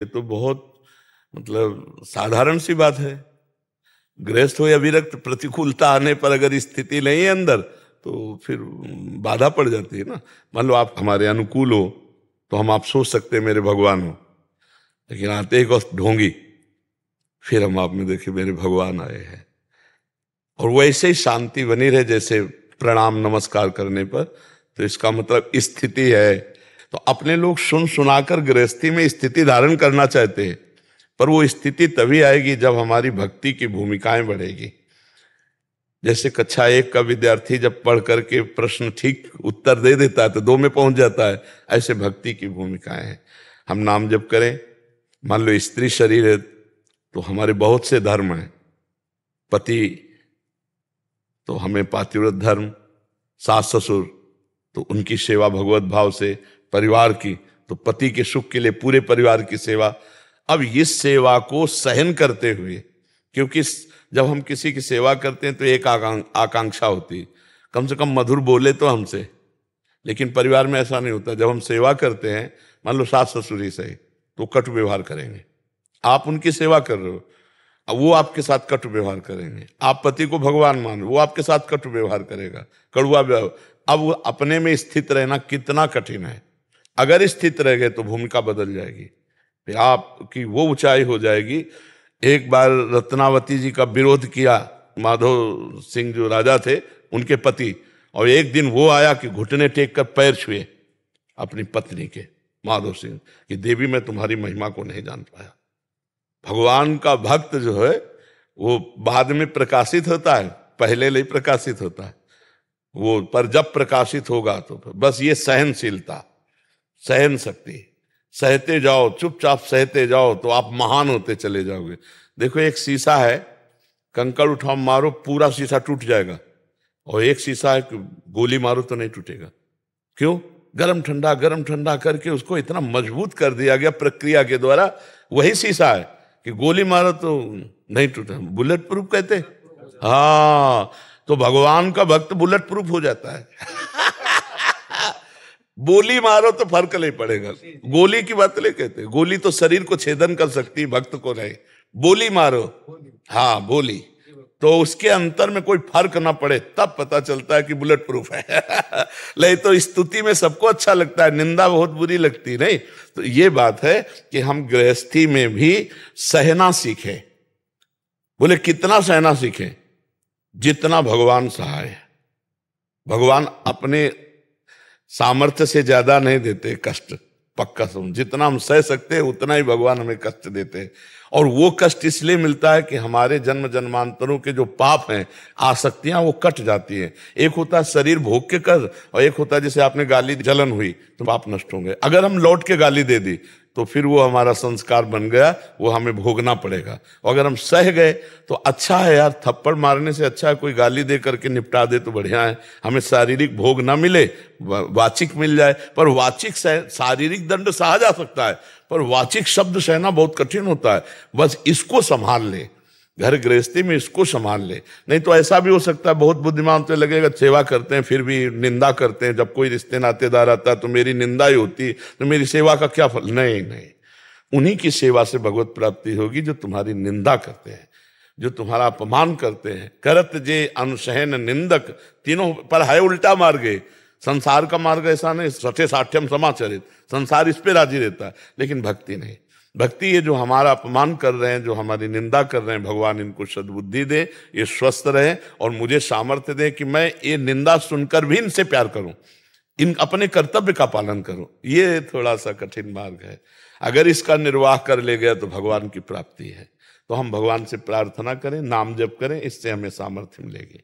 ये तो बहुत मतलब साधारण सी बात है। गृहस्थ हो या विरक्त, प्रतिकूलता आने पर अगर स्थिति नहीं है अंदर तो फिर बाधा पड़ जाती है ना। मान लो आप हमारे अनुकूल हो तो हम आप सोच सकते हैं मेरे भगवान हो, लेकिन आते ही वक्त ढोंगी, फिर हम आप में देखे मेरे भगवान आए हैं। और वैसे ही शांति बनी रहे जैसे प्रणाम नमस्कार करने पर, तो इसका मतलब स्थिति है। तो अपने लोग सुन सुनाकर गृहस्थी में स्थिति धारण करना चाहते हैं, पर वो स्थिति तभी आएगी जब हमारी भक्ति की भूमिकाएं बढ़ेगी। जैसे कक्षा 1 का विद्यार्थी जब पढ़ करके प्रश्न ठीक उत्तर दे देता है तो 2 में पहुंच जाता है, ऐसे भक्ति की भूमिकाएं हैं। हम नाम जप करें, मान लो स्त्री शरीर है तो हमारे बहुत से धर्म हैं। पति तो हमें पातिव्रत धर्म, सास ससुर तो उनकी सेवा भगवत भाव से, परिवार की तो पति के सुख के लिए पूरे परिवार की सेवा। अब इस सेवा को सहन करते हुए, क्योंकि जब हम किसी की सेवा करते हैं तो एक आकांक्षा होती है, कम से कम मधुर बोले तो हमसे। लेकिन परिवार में ऐसा नहीं होता। जब हम सेवा करते हैं, मान लो सास ससुर ही सही, तो कटु व्यवहार करेंगे। आप उनकी सेवा कर रहे हो, अब वो आपके साथ कटु व्यवहार करेंगे। आप पति को भगवान मानो, वो आपके साथ कटु व्यवहार करेगा, कड़ुआ व्यवहार। अब वो अपने में स्थित रहना कितना कठिन है। अगर स्थित रह गए तो भूमिका बदल जाएगी, फिर आपकी वो ऊंचाई हो जाएगी। एक बार रत्नावती जी का विरोध किया माधव सिंह जो राजा थे, उनके पति, और एक दिन वो आया कि घुटने टेक कर पैर छुए अपनी पत्नी के, माधव सिंह, कि देवी मैं तुम्हारी महिमा को नहीं जान पाया। भगवान का भक्त जो है वो बाद में प्रकाशित होता है, पहले नहीं प्रकाशित होता है वो, पर जब प्रकाशित होगा तो बस ये सहनशीलता, सहन शक्ति, सहते जाओ, चुपचाप सहते जाओ तो आप महान होते चले जाओगे। देखो एक शीशा है, कंकड़ उठाओ मारो पूरा शीशा टूट जाएगा, और एक शीशा है गोली मारो तो नहीं टूटेगा। क्यों? गरम ठंडा करके उसको इतना मजबूत कर दिया गया प्रक्रिया के द्वारा। वही शीशा है कि गोली मारो तो नहीं टूटा, बुलेट प्रूफ कहते। हाँ, तो भगवान का भक्त बुलेट प्रूफ हो जाता है। गोली मारो तो फर्क नहीं पड़ेगा। गोली की बात नहीं कहते, गोली तो शरीर को छेदन कर सकती है, भक्त को नहीं। बोली मारो, हाँ बोली, तो उसके अंतर में कोई फर्क ना पड़े, तब पता चलता है कि बुलेट प्रूफ है। नहीं तो स्तुति में सबको अच्छा लगता है, निंदा बहुत बुरी लगती नहीं। तो ये बात है कि हम गृहस्थी में भी सहना सीखें। बोले कितना सहना सीखें? जितना भगवान सहाय है। भगवान अपने सामर्थ्य से ज्यादा नहीं देते कष्ट, पक्का समझ। जितना हम सह सकते हैं उतना ही भगवान हमें कष्ट देते हैं। और वो कष्ट इसलिए मिलता है कि हमारे जन्म जन्मांतरों के जो पाप हैं, आसक्तियां, वो कट जाती हैं। एक होता है शरीर भोग के कर, और एक होता है जैसे आपने गाली, जलन हुई तो पाप नष्ट होंगे। अगर हम लौट के गाली दे दी तो फिर वो हमारा संस्कार बन गया, वो हमें भोगना पड़ेगा। और अगर हम सह गए तो अच्छा है यार, थप्पड़ मारने से अच्छा है कोई गाली दे करके निपटा दे तो बढ़िया है। हमें शारीरिक भोग ना मिले, वाचिक मिल जाए। पर वाचिक शारीरिक दंड सहा जा सकता है, पर वाचिक शब्द सहना बहुत कठिन होता है। बस इसको संभाल ले, घर गृहस्थी में इसको संभाल ले। नहीं तो ऐसा भी हो सकता है, बहुत बुद्धिमान तो लगेगा, सेवा करते हैं फिर भी निंदा करते हैं। जब कोई रिश्ते नातेदार आता है तो मेरी निंदा ही होती, तो मेरी सेवा का क्या फल? नहीं, उन्हीं की सेवा से भगवत प्राप्ति होगी जो तुम्हारी निंदा करते हैं, जो तुम्हारा अपमान करते हैं। करत जे अनुसहन निंदक, तीनों पर है उल्टा मार्ग। संसार का मार्ग ऐसा नहीं, सठे साठ्यम समाचरित, संसार इस पे राजी रहता है, लेकिन भक्ति नहीं। भक्ति ये जो हमारा अपमान कर रहे हैं, जो हमारी निंदा कर रहे हैं, भगवान इनको सद्बुद्धि दे, ये स्वस्थ रहे और मुझे सामर्थ्य दे कि मैं ये निंदा सुनकर भी इनसे प्यार करूं, इन अपने कर्तव्य का पालन करूं। ये थोड़ा सा कठिन मार्ग है। अगर इसका निर्वाह कर ले गया तो भगवान की प्राप्ति है। तो हम भगवान से प्रार्थना करें, नाम जप करें, इससे हमें सामर्थ्य मिलेगी।